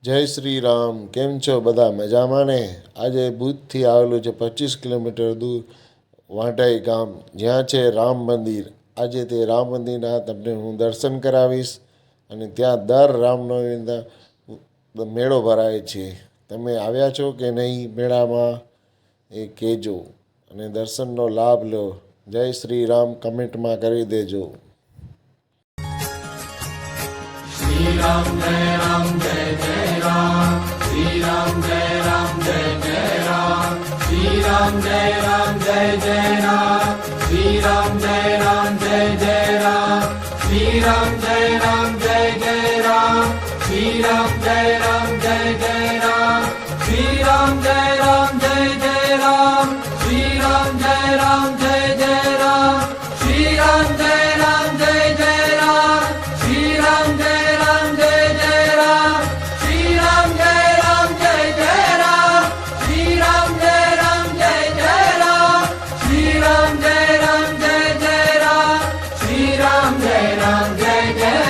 જય શ્રી રામ. કેમ છો બધા? મજામાં ને? આજે ભુજથી આવેલું છે 25 કિલોમીટર દૂર વાંટાઈ ગામ, જ્યાં છે રામ મંદિર. આજે તે રામ મંદિરના તમને હું દર્શન કરાવીશ. અને ત્યાં દર રામનવમીના મેળો ભરાય છે. તમે આવ્યા છો કે નહીં મેળામાં એ કહેજો અને દર્શનનો લાભ લો. જય શ્રી રામ કમેન્ટમાં કરી દેજો. श्री राम जय जय राम। श्री राम जय जय राम। श्री राम जय जय राम। श्री राम जय जय राम। श्री राम जय जय राम। श्री राम जय जय